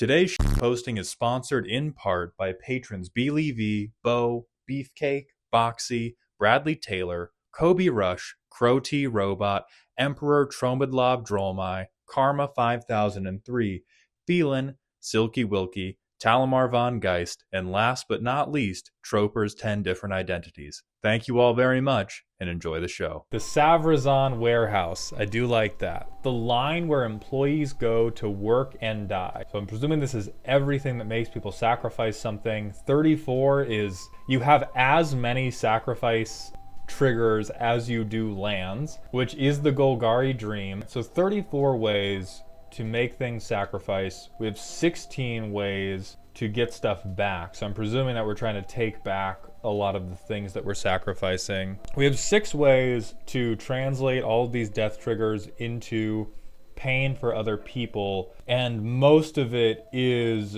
Today's posting is sponsored in part by patrons Beely V, Bo, Beefcake, Boxy, Bradley Taylor, Kobe Rush, Crow T Robot, Emperor Tromidlob Drolmai, Karma 5003, Phelan, Silky Wilkie, Talamar von Geist, and last but not least, Troper's 10 Different Identities. Thank you all very much, and enjoy the show. The Savra warehouse, I do like that. The line where employees go to work and die. So I'm presuming this is everything that makes people sacrifice something. 34 is you have as many sacrifice triggers as you do lands, which is the Golgari dream. So 34 ways to make things sacrifice. We have 16 ways to get stuff back. So I'm presuming that we're trying to take back a lot of the things that we're sacrificing. We have 6 ways to translate all of these death triggers into pain for other people, and most of it is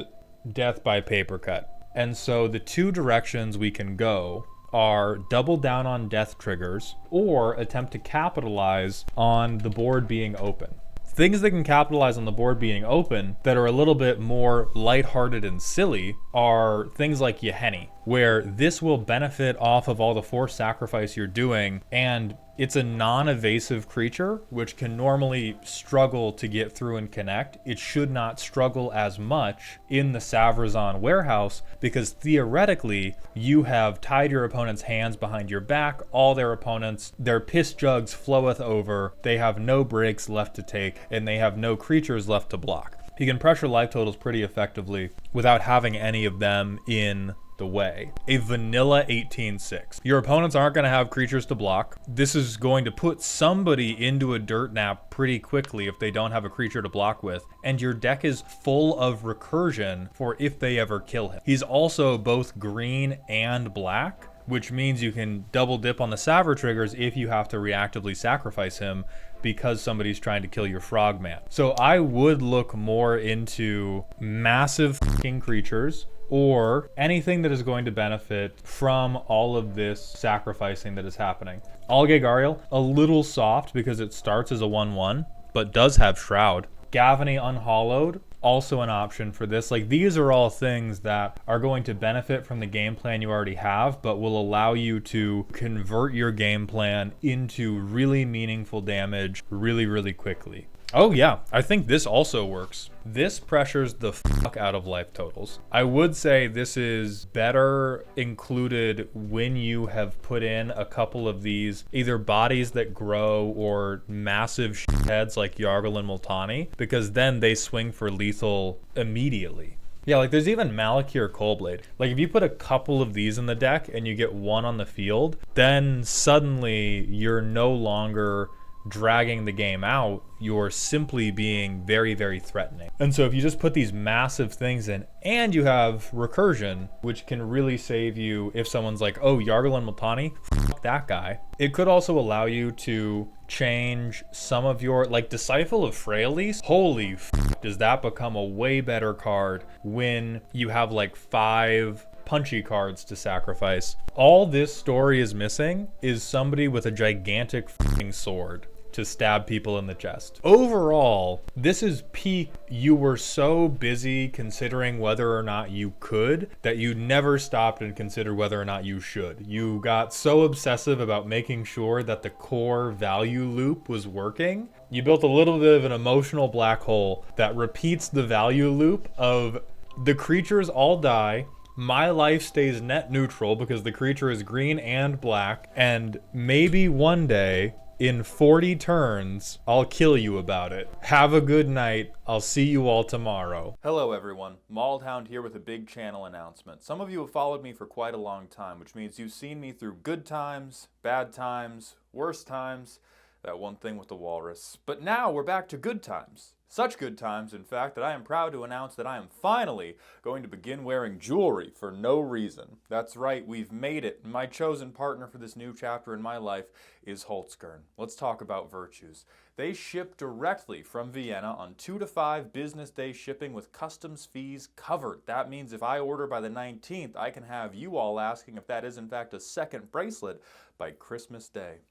death by paper cut. And so the 2 directions we can go are double down on death triggers or attempt to capitalize on the board being open. Things that can capitalize on the board being open that are a little bit more lighthearted and silly are things like Yahenni, where this will benefit off of all the forced sacrifice you're doing, and it's a non-evasive creature, which can normally struggle to get through and connect. It should not struggle as much in the Savra warehouse, because theoretically, you have tied your opponent's hands behind your back, all their opponents, their piss jugs floweth over, they have no breaks left to take, and they have no creatures left to block. He can pressure life totals pretty effectively without having any of them in the way. A vanilla 18/6. Your opponents aren't going to have creatures to block. This is going to put somebody into a dirt nap pretty quickly if they don't have a creature to block with, and your deck is full of recursion for if they ever kill him. He's also both green and black, which means you can double dip on the Savra triggers if you have to reactively sacrifice him because somebody's trying to kill your frogman. So I would look more into massive fucking creatures or anything that is going to benefit from all of this sacrificing that is happening. Algegariel, a little soft because it starts as a 1/1, but does have Shroud. Gavany Unhallowed, also an option for this. Like, these are all things that are going to benefit from the game plan you already have, but will allow you to convert your game plan into really meaningful damage really, really quickly. Oh yeah, I think this also works. This pressures the fuck out of life totals. I would say this is better included when you have put in a couple of these either bodies that grow or massive shitheads like Yargle and Multani, because then they swing for lethal immediately. Yeah, like there's even Malakir Coldblade. Like if you put a couple of these in the deck and you get one on the field, then suddenly you're no longer dragging the game out, you're simply being very, very threatening. And so if you just put these massive things in and you have recursion, which can really save you if someone's like, oh, Yargle and Multani, fuck that guy. It could also allow you to change some of your, like Disciple of Freyalise, holy fuck, does that become a way better card when you have like 5 punchy cards to sacrifice. All this story is missing is somebody with a gigantic fucking sword to stab people in the chest. Overall, this is peak. You were so busy considering whether or not you could that you never stopped and considered whether or not you should. You got so obsessive about making sure that the core value loop was working. You built a little bit of an emotional black hole that repeats the value loop of the creatures all die, my life stays net neutral because the creature is green and black, and maybe one day in 40 turns, I'll kill you about it. Have a good night. I'll see you all tomorrow. Hello everyone, Mauledhound here with a big channel announcement. Some of you have followed me for quite a long time, which means you've seen me through good times, bad times, worse times, that one thing with the walrus. But now we're back to good times. Such good times, in fact, that I am proud to announce that I am finally going to begin wearing jewelry for no reason. That's right, we've made it. My chosen partner for this new chapter in my life is Holzkern. Let's talk about virtues. They ship directly from Vienna on 2 to 5 business day shipping with customs fees covered. That means if I order by the 19th, I can have you all asking if that is in fact a second bracelet by Christmas Day.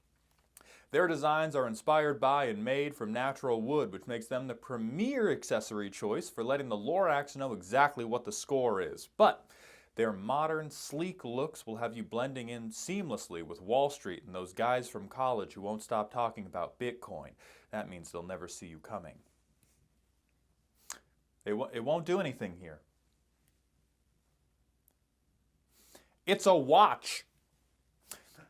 Their designs are inspired by and made from natural wood, which makes them the premier accessory choice for letting the Lorax know exactly what the score is. But their modern, sleek looks will have you blending in seamlessly with Wall Street and those guys from college who won't stop talking about Bitcoin. That means they'll never see you coming. It won't do anything here. It's a watch.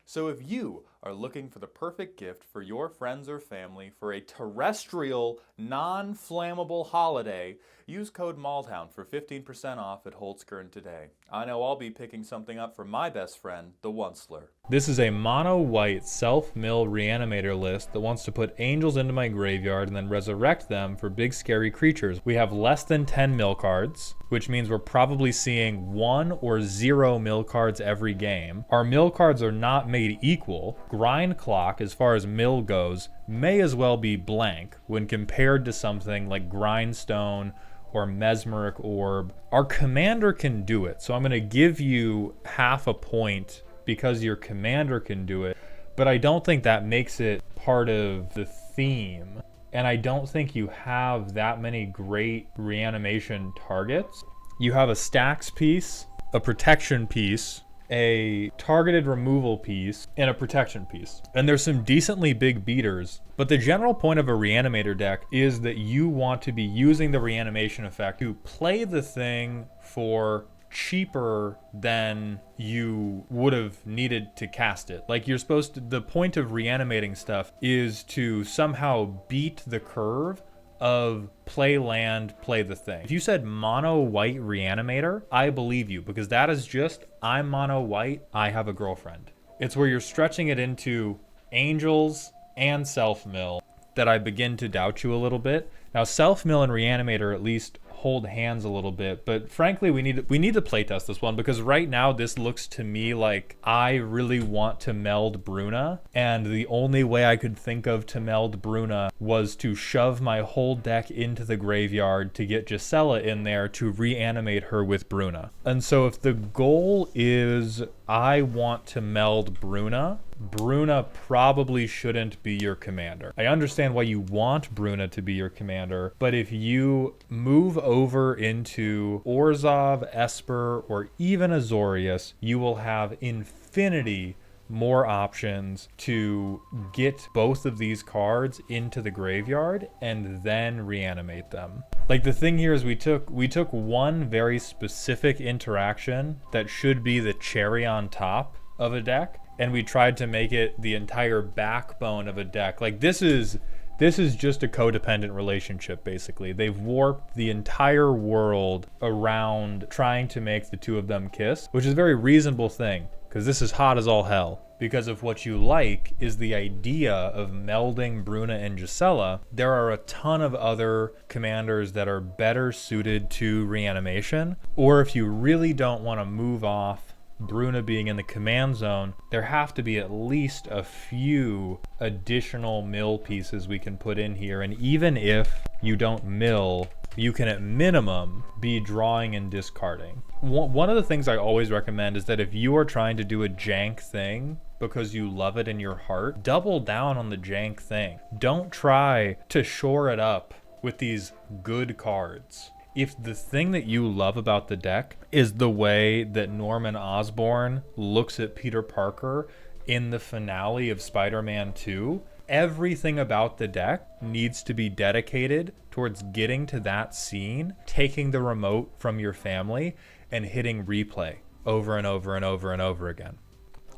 So if you are looking for the perfect gift for your friends or family for a terrestrial, non-flammable holiday, use code MALLTOWN for 15% off at Holzkern today. I know I'll be picking something up for my best friend, the Onceler. This is a mono-white self-mill reanimator list that wants to put angels into my graveyard and then resurrect them for big scary creatures. We have less than 10 mill cards, which means we're probably seeing 1 or 0 mill cards every game. Our mill cards are not made equal. Grind Clock, as far as mill goes, may as well be blank when compared to something like Grindstone or Mesmeric Orb. Our commander can do it, so I'm going to give you half a point because your commander can do it, but I don't think that makes it part of the theme. And I don't think you have that many great reanimation targets. You have a stacks piece, a protection piece, a targeted removal piece, and a protection piece. And there's some decently big beaters, but the general point of a reanimator deck is that you want to be using the reanimation effect to play the thing for cheaper than you would have needed to cast it. Like, you're supposed to, the point of reanimating stuff is to somehow beat the curve of play land, play the thing. If you said mono white reanimator, I believe you, because that is just, I'm mono white, I have a girlfriend. It's where you're stretching it into angels and self-mill that I begin to doubt you a little bit. Now, self-mill and reanimator at least hold hands a little bit, but frankly we need to playtest this one, because right now this looks to me like I really want to meld Bruna, and the only way I could think of to meld Bruna was to shove my whole deck into the graveyard to get Gisela in there to reanimate her with Bruna. And so if the goal is I want to meld Bruna probably shouldn't be your commander. I understand why you want Bruna to be your commander, but if you move over into Orzhov, Esper, or even Azorius, you will have infinity more options to get both of these cards into the graveyard and then reanimate them. Like, the thing here is we took one very specific interaction that should be the cherry on top of a deck, and we tried to make it the entire backbone of a deck. Like, this is just a codependent relationship, basically. They've warped the entire world around trying to make the two of them kiss, which is a very reasonable thing, because this is hot as all hell. Because if what you like is the idea of melding Bruna and Gisela, there are a ton of other commanders that are better suited to reanimation. Or if you really don't want to move off Bruna being in the command zone, there have to be at least a few additional mill pieces we can put in here. And even if you don't mill, you can at minimum be drawing and discarding. One of the things I always recommend is that if you are trying to do a jank thing because you love it in your heart, double down on the jank thing. Don't try to shore it up with these good cards. If the thing that you love about the deck is the way that Norman Osborn looks at Peter Parker in the finale of Spider-Man 2, everything about the deck needs to be dedicated towards getting to that scene, taking the remote from your family, and hitting replay over and over and over and over again.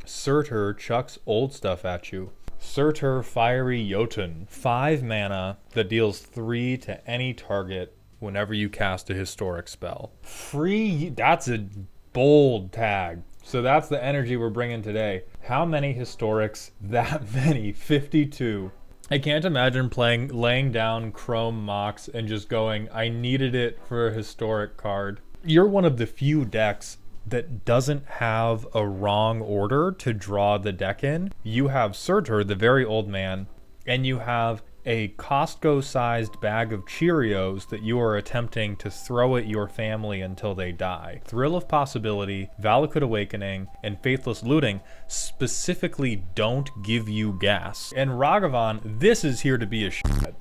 Surtr chucks old stuff at you. Surtr Fiery Jotun, 5 mana that deals 3 to any target whenever you cast a historic spell. Free, that's a bold tag. So that's the energy we're bringing today. How many historics? That many, 52. I can't imagine laying down Chrome Mox and just going, I needed it for a historic card. You're one of the few decks that doesn't have a wrong order to draw the deck in. You have Surtr, the very old man, and you have a Costco-sized bag of Cheerios that you are attempting to throw at your family until they die. Thrill of Possibility, Valakut Awakening, and Faithless Looting specifically don't give you gas. And Ragavan, this is here to be a shit.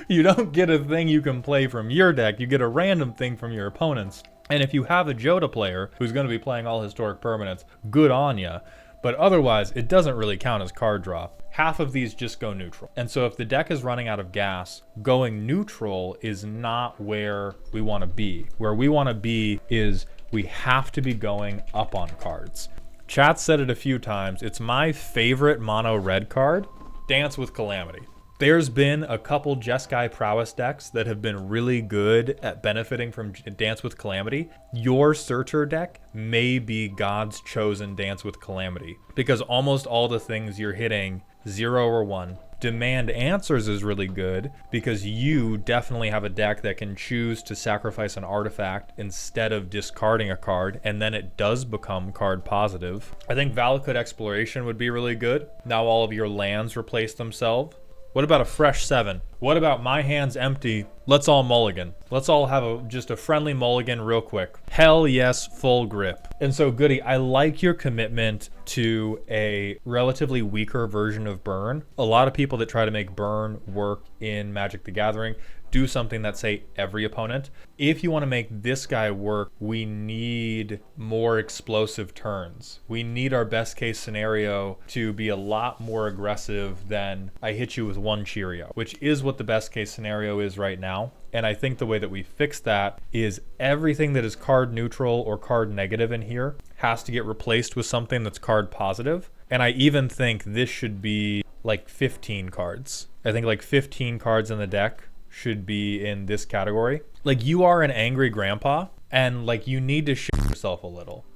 You don't get a thing you can play from your deck, you get a random thing from your opponents. And if you have a Joda player who's going to be playing all historic permanents, good on ya. But otherwise, it doesn't really count as card draw. Half of these just go neutral. And so if the deck is running out of gas, going neutral is not where we want to be. Where we want to be is we have to be going up on cards. Chat said it a few times. It's my favorite mono red card, Dance with Calamity. There's been a couple Jeskai Prowess decks that have been really good at benefiting from Dance with Calamity. Your Surtr deck may be God's chosen Dance with Calamity, because almost all the things you're hitting 0 or 1. Demand Answers is really good because you definitely have a deck that can choose to sacrifice an artifact instead of discarding a card, and then it does become card positive. I think Valakut Exploration would be really good. Now all of your lands replace themselves. What about a fresh 7? What about my hand's empty? Let's all mulligan. Let's all have just a friendly mulligan real quick. Hell yes, full grip. And so Goody, I like your commitment to a relatively weaker version of Burn. A lot of people that try to make Burn work in Magic the Gathering do something that, say, every opponent. If you want to make this guy work, we need more explosive turns. We need our best case scenario to be a lot more aggressive than I hit you with 1 Cheerio, which is what the best case scenario is right now. And I think the way that we fix that is everything that is card neutral or card negative in here has to get replaced with something that's card positive. And I even think this should be like 15 cards. I think like 15 cards in the deck should be in this category. Like, you are an angry grandpa and like you need to shit yourself a little.